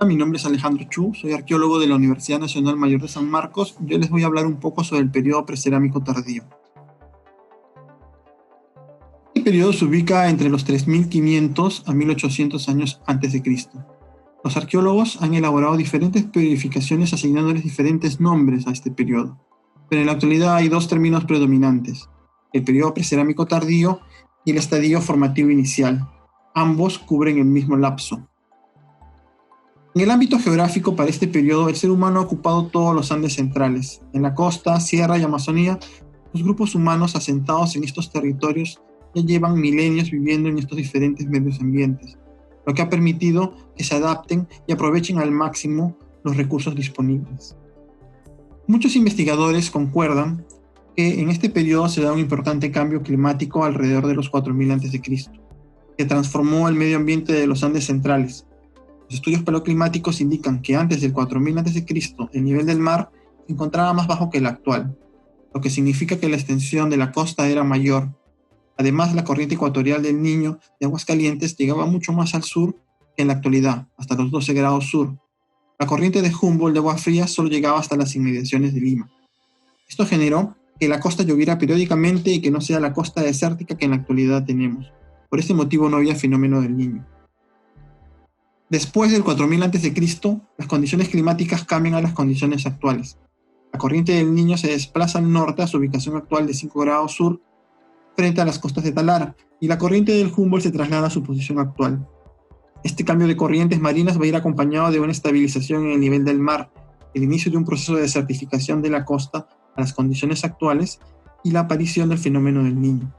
Mi nombre es Alejandro Chu, soy arqueólogo de la Universidad Nacional Mayor de San Marcos. Yo les voy a hablar un poco sobre el periodo precerámico tardío. Este periodo se ubica entre los 3500 a 1800 años antes de Cristo. Los arqueólogos han elaborado diferentes periodificaciones asignándoles diferentes nombres a este periodo, pero en la actualidad hay dos términos predominantes: el periodo precerámico tardío y el estadio formativo inicial. Ambos cubren el mismo lapso. En el ámbito geográfico, para este periodo, el ser humano ha ocupado todos los Andes centrales. En la costa, sierra y Amazonía, los grupos humanos asentados en estos territorios ya llevan milenios viviendo en estos diferentes medios ambientes, lo que ha permitido que se adapten y aprovechen al máximo los recursos disponibles. Muchos investigadores concuerdan que en este periodo se da un importante cambio climático alrededor de los 4000 a.C., que transformó el medio ambiente de los Andes centrales. Los estudios paleoclimáticos indican que antes del 4000 a.C. el nivel del mar se encontraba más bajo que el actual, lo que significa que la extensión de la costa era mayor. Además, la corriente ecuatorial del Niño de aguas calientes llegaba mucho más al sur que en la actualidad, hasta los 12 grados sur. La corriente de Humboldt de agua fría solo llegaba hasta las inmediaciones de Lima. Esto generó que la costa lloviera periódicamente y que no sea la costa desértica que en la actualidad tenemos. Por este motivo no había fenómeno del Niño. Después del 4000 a.C., las condiciones climáticas cambian a las condiciones actuales. La corriente del Niño se desplaza al norte a su ubicación actual de 5 grados sur frente a las costas de Talara, y la corriente del Humboldt se traslada a su posición actual. Este cambio de corrientes marinas va a ir acompañado de una estabilización en el nivel del mar, el inicio de un proceso de desertificación de la costa a las condiciones actuales y la aparición del fenómeno del Niño.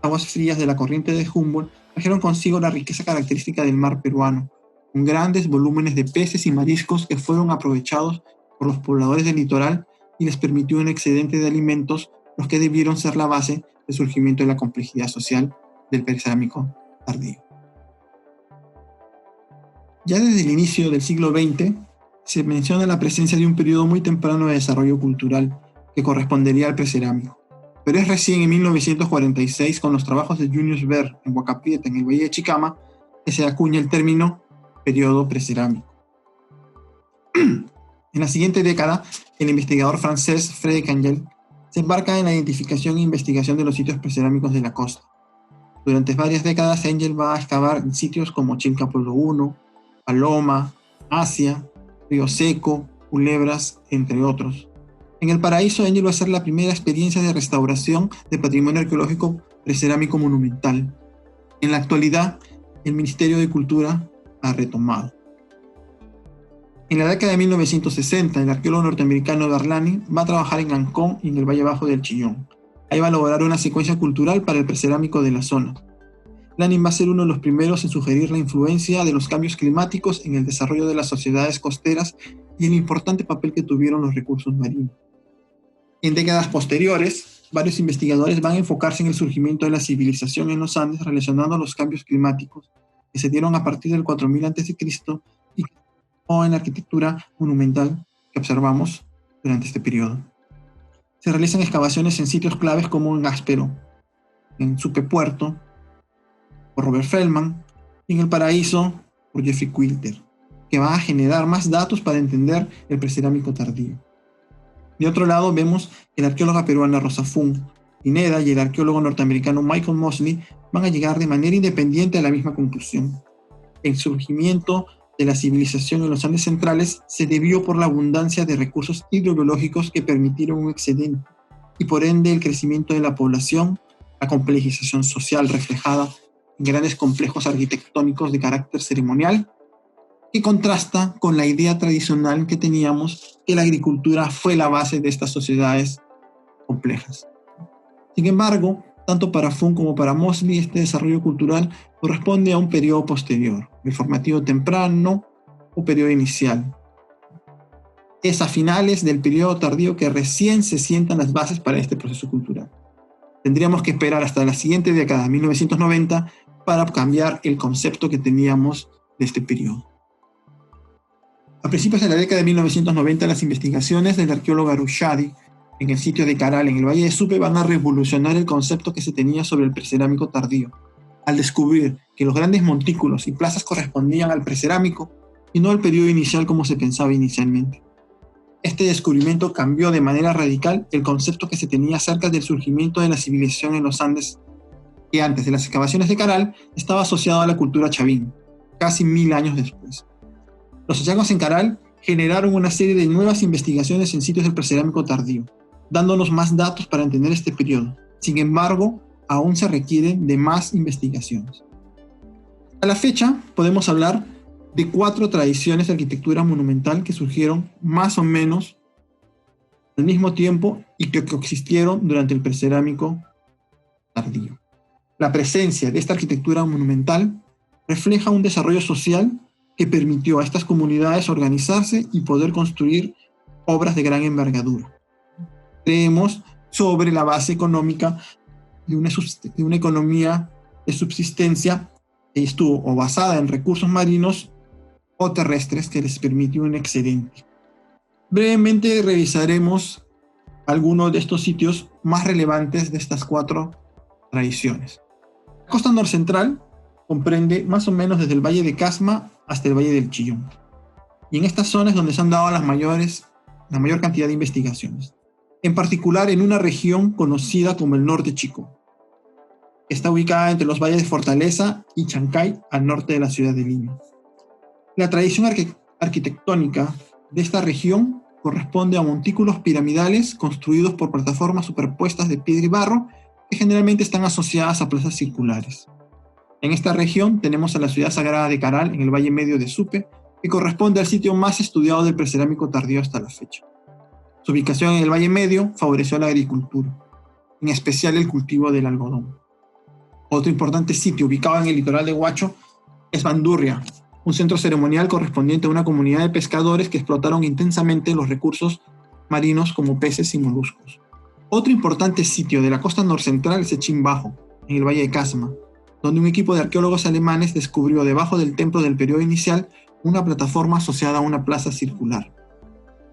Aguas frías de la corriente de Humboldt trajeron consigo la riqueza característica del mar peruano, con grandes volúmenes de peces y mariscos que fueron aprovechados por los pobladores del litoral y les permitió un excedente de alimentos, los que debieron ser la base del surgimiento de la complejidad social del precerámico tardío. Ya desde el inicio del siglo XX se menciona la presencia de un periodo muy temprano de desarrollo cultural que correspondería al precerámico. Pero es recién en 1946, con los trabajos de Junius Ver en Huaca Prieta, en el Valle de Chicama, que se acuña el término periodo precerámico. En la siguiente década, el investigador francés Frédéric Angel se embarca en la identificación e investigación de los sitios precerámicos de la costa. Durante varias décadas, Angel va a excavar en sitios como Chilca Pueblo 1, Paloma, Asia, Río Seco, Culebras, entre otros. En El Paraíso, Angel va a hacer la primera experiencia de restauración de patrimonio arqueológico precerámico monumental. En la actualidad, el Ministerio de Cultura ha retomado. En la década de 1960, el arqueólogo norteamericano Garlani va a trabajar en Ancón y en el Valle Bajo del Chillón. Ahí va a elaborar una secuencia cultural para el precerámico de la zona. Lanin va a ser uno de los primeros en sugerir la influencia de los cambios climáticos en el desarrollo de las sociedades costeras y el importante papel que tuvieron los recursos marinos. En décadas posteriores, varios investigadores van a enfocarse en el surgimiento de la civilización en los Andes relacionando los cambios climáticos que se dieron a partir del 4000 a.C. y en la arquitectura monumental que observamos durante este periodo. Se realizan excavaciones en sitios claves como en Áspero, en Supe Puerto, por Robert Feldman, y en El Paraíso, por Jeffrey Quilter, que va a generar más datos para entender el precerámico tardío. De otro lado, vemos que la arqueóloga peruana Rosa Fung Pineda y el arqueólogo norteamericano Michael Mosley van a llegar de manera independiente a la misma conclusión. El surgimiento de la civilización en los Andes centrales se debió por la abundancia de recursos hidrobiológicos que permitieron un excedente y por ende el crecimiento de la población, la complejización social reflejada en grandes complejos arquitectónicos de carácter ceremonial, que contrasta con la idea tradicional que teníamos que la agricultura fue la base de estas sociedades complejas. Sin embargo, tanto para Fung como para Mosley, este desarrollo cultural corresponde a un periodo posterior, el formativo temprano o periodo inicial. Es a finales del periodo tardío que recién se sientan las bases para este proceso cultural. Tendríamos que esperar hasta la siguiente década, 1990, para cambiar el concepto que teníamos de este periodo. A principios de la década de 1990, las investigaciones del arqueólogo Arushadi en el sitio de Caral, en el Valle de Supe, van a revolucionar el concepto que se tenía sobre el precerámico tardío. Al descubrir que los grandes montículos y plazas correspondían al precerámico, y no el periodo inicial como se pensaba inicialmente. Este descubrimiento cambió de manera radical el concepto que se tenía acerca del surgimiento de la civilización en los Andes, que antes de las excavaciones de Caral estaba asociado a la cultura chavín, casi 1000 años después. Los hallazgos en Caral generaron una serie de nuevas investigaciones en sitios del Precerámico tardío, dándonos más datos para entender este periodo. Sin embargo, aún se requieren de más investigaciones. A la fecha, podemos hablar de 4 tradiciones de arquitectura monumental que surgieron más o menos al mismo tiempo y que coexistieron durante el Precerámico tardío. La presencia de esta arquitectura monumental refleja un desarrollo social que permitió a estas comunidades organizarse y poder construir obras de gran envergadura. Creemos sobre la base económica de una economía de subsistencia que estuvo o basada en recursos marinos o terrestres que les permitió un excedente. Brevemente revisaremos algunos de estos sitios más relevantes de estas 4 tradiciones. La costa norcentral comprende más o menos desde el Valle de Casma hasta el Valle del Chillón. Y en estas zonas es donde se han dado la mayor cantidad de investigaciones. En particular en una región conocida como el Norte Chico. Está ubicada entre los valles de Fortaleza y Chancay, al norte de la ciudad de Lima. La tradición arquitectónica de esta región corresponde a montículos piramidales construidos por plataformas superpuestas de piedra y barro que generalmente están asociadas a plazas circulares. En esta región tenemos a la ciudad sagrada de Caral, en el Valle Medio de Supe, que corresponde al sitio más estudiado del Precerámico tardío hasta la fecha. Su ubicación en el Valle Medio favoreció la agricultura, en especial el cultivo del algodón. Otro importante sitio ubicado en el litoral de Huacho es Bandurria, un centro ceremonial correspondiente a una comunidad de pescadores que explotaron intensamente los recursos marinos como peces y moluscos. Otro importante sitio de la costa norcentral es Echín Bajo, en el Valle de Casma, donde un equipo de arqueólogos alemanes descubrió debajo del templo del periodo inicial una plataforma asociada a una plaza circular.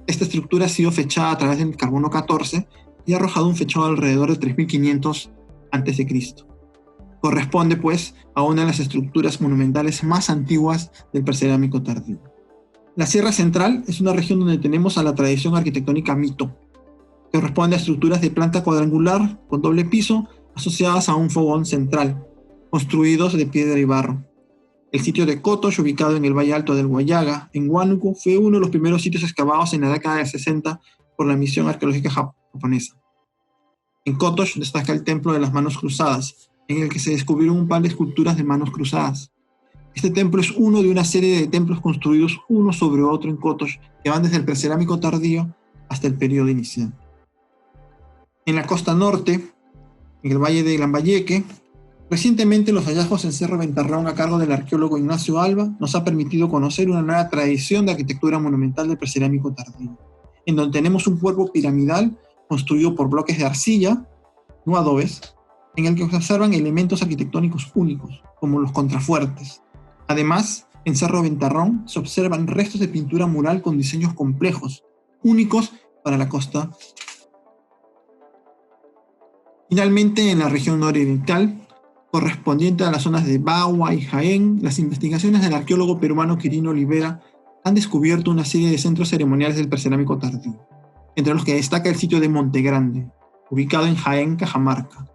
Esta estructura ha sido fechada a través del carbono 14 y ha arrojado un fechado alrededor de 3500 a.C. Corresponde, pues, a una de las estructuras monumentales más antiguas del Precerámico tardío. La Sierra Central es una región donde tenemos a la tradición arquitectónica mito, que corresponde a estructuras de planta cuadrangular con doble piso asociadas a un fogón central, construidos de piedra y barro. El sitio de Cotox, ubicado en el Valle Alto del Huallaga, en Huánuco, fue uno de los primeros sitios excavados en la década de 60 por la misión arqueológica japonesa. En Cotox destaca el Templo de las Manos Cruzadas, en el que se descubrieron un par de esculturas de manos cruzadas. Este templo es uno de una serie de templos construidos uno sobre otro en Cotox, que van desde el Precerámico tardío hasta el periodo inicial. En la costa norte, en el Valle de Lambayeque, recientemente los hallazgos en Cerro Ventarrón a cargo del arqueólogo Ignacio Alba nos ha permitido conocer una nueva tradición de arquitectura monumental del Precerámico tardío, en donde tenemos un cuerpo piramidal construido por bloques de arcilla, no adobes, en el que se observan elementos arquitectónicos únicos, como los contrafuertes. Además, en Cerro Ventarrón se observan restos de pintura mural con diseños complejos, únicos para la costa. Finalmente, en la región nororiental, correspondiente a las zonas de Bagua y Jaén, las investigaciones del arqueólogo peruano Quirino Olivera han descubierto una serie de centros ceremoniales del Precerámico tardío, entre los que destaca el sitio de Monte Grande, ubicado en Jaén, Cajamarca.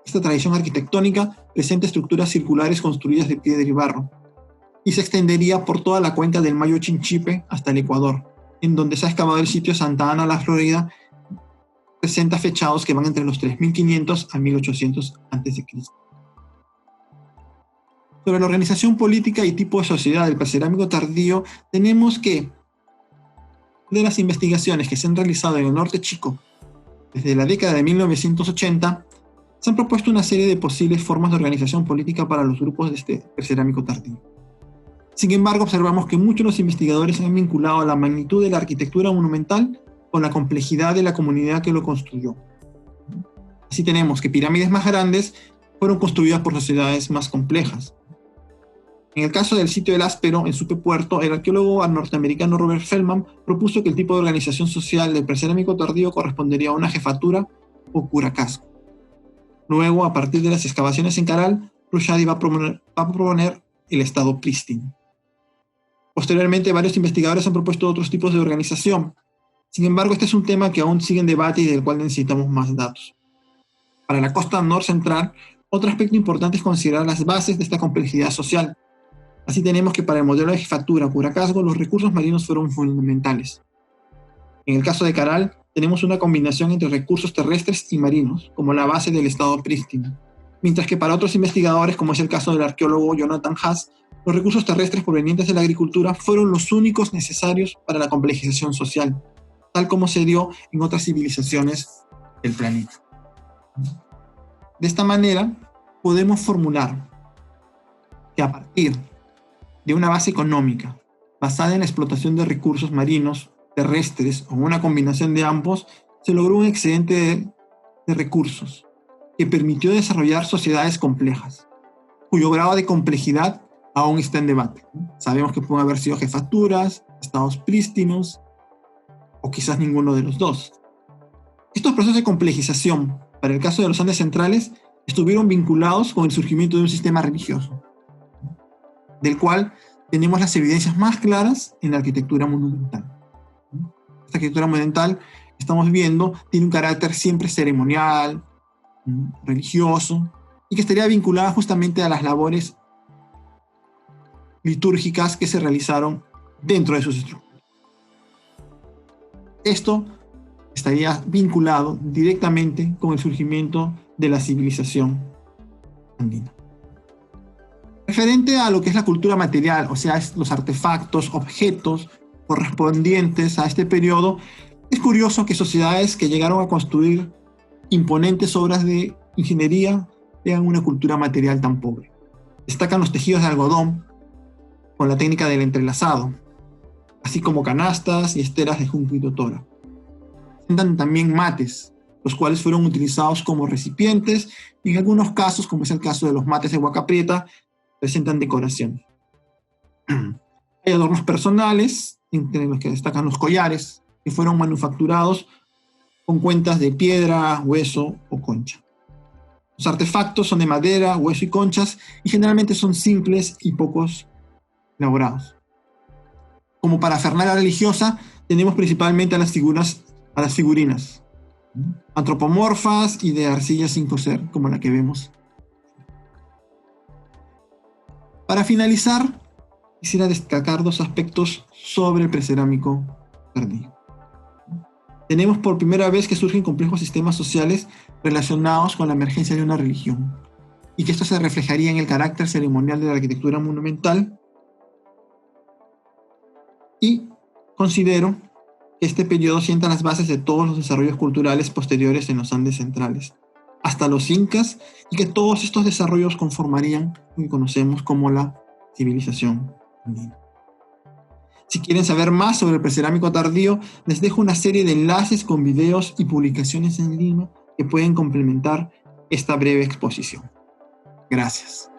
Esta tradición arquitectónica presenta estructuras circulares construidas de piedra y barro, y se extendería por toda la cuenca del Mayo Chinchipe hasta el Ecuador, en donde se ha excavado el sitio Santa Ana, la Florida, presenta fechados que van entre los 3500 a 1800 a.C. Sobre la organización política y tipo de sociedad del Precerámico tardío, tenemos que de las investigaciones que se han realizado en el Norte Chico desde la década de 1980, se han propuesto una serie de posibles formas de organización política para los grupos de este Precerámico tardío. Sin embargo, observamos que muchos de los investigadores han vinculado la magnitud de la arquitectura monumental con la complejidad de la comunidad que lo construyó. Así tenemos que pirámides más grandes fueron construidas por sociedades más complejas. En el caso del sitio del Áspero, en Supe Puerto, el arqueólogo norteamericano Robert Feldman propuso que el tipo de organización social del Precerámico tardío correspondería a una jefatura o curacasco. Luego, a partir de las excavaciones en Caral, Rushdie va a proponer el estado prístino. Posteriormente, varios investigadores han propuesto otros tipos de organización. Sin embargo, este es un tema que aún sigue en debate y del cual necesitamos más datos. Para la costa norcentral, otro aspecto importante es considerar las bases de esta complejidad social. Así tenemos que para el modelo de jefatura Curacazo, los recursos marinos fueron fundamentales. En el caso de Caral, tenemos una combinación entre recursos terrestres y marinos, como la base del estado prístino. Mientras que para otros investigadores, como es el caso del arqueólogo Jonathan Haas, los recursos terrestres provenientes de la agricultura fueron los únicos necesarios para la complejización social, tal como se dio en otras civilizaciones del planeta. De esta manera, podemos formular que a partir de una base económica basada en la explotación de recursos marinos, terrestres o una combinación de ambos, se logró un excedente de recursos que permitió desarrollar sociedades complejas, cuyo grado de complejidad aún está en debate. Sabemos que pueden haber sido jefaturas, estados prístinos, o quizás ninguno de los dos. Estos procesos de complejización, para el caso de los Andes centrales, estuvieron vinculados con el surgimiento de un sistema religioso, del cual tenemos las evidencias más claras en la arquitectura monumental. Esta arquitectura monumental, estamos viendo, tiene un carácter siempre ceremonial, religioso, y que estaría vinculada justamente a las labores litúrgicas que se realizaron dentro de sus estructuras. Esto estaría vinculado directamente con el surgimiento de la civilización andina. Referente a lo que es la cultura material, o sea, los artefactos, objetos correspondientes a este periodo, es curioso que sociedades que llegaron a construir imponentes obras de ingeniería tengan una cultura material tan pobre. Destacan los tejidos de algodón con la técnica del entrelazado, así como canastas y esteras de junco y totora. Presentan también mates, los cuales fueron utilizados como recipientes y en algunos casos, como es el caso de los mates de Huaca Prieta, presentan decoración. Hay adornos personales, entre los que destacan los collares, que fueron manufacturados con cuentas de piedra, hueso o concha. Los artefactos son de madera, hueso y conchas y generalmente son simples y pocos elaborados. Como parafernalia religiosa, tenemos principalmente a las figurinas, antropomorfas y de arcilla sin cocer, como la que vemos. Para finalizar, quisiera destacar dos aspectos sobre el precerámico tardío. Tenemos por primera vez que surgen complejos sistemas sociales relacionados con la emergencia de una religión, y que esto se reflejaría en el carácter ceremonial de la arquitectura monumental. Y considero que este periodo sienta las bases de todos los desarrollos culturales posteriores en los Andes centrales, hasta los incas, y que todos estos desarrollos conformarían lo que conocemos como la civilización andina. Si quieren saber más sobre el precerámico tardío, les dejo una serie de enlaces con videos y publicaciones en línea que pueden complementar esta breve exposición. Gracias.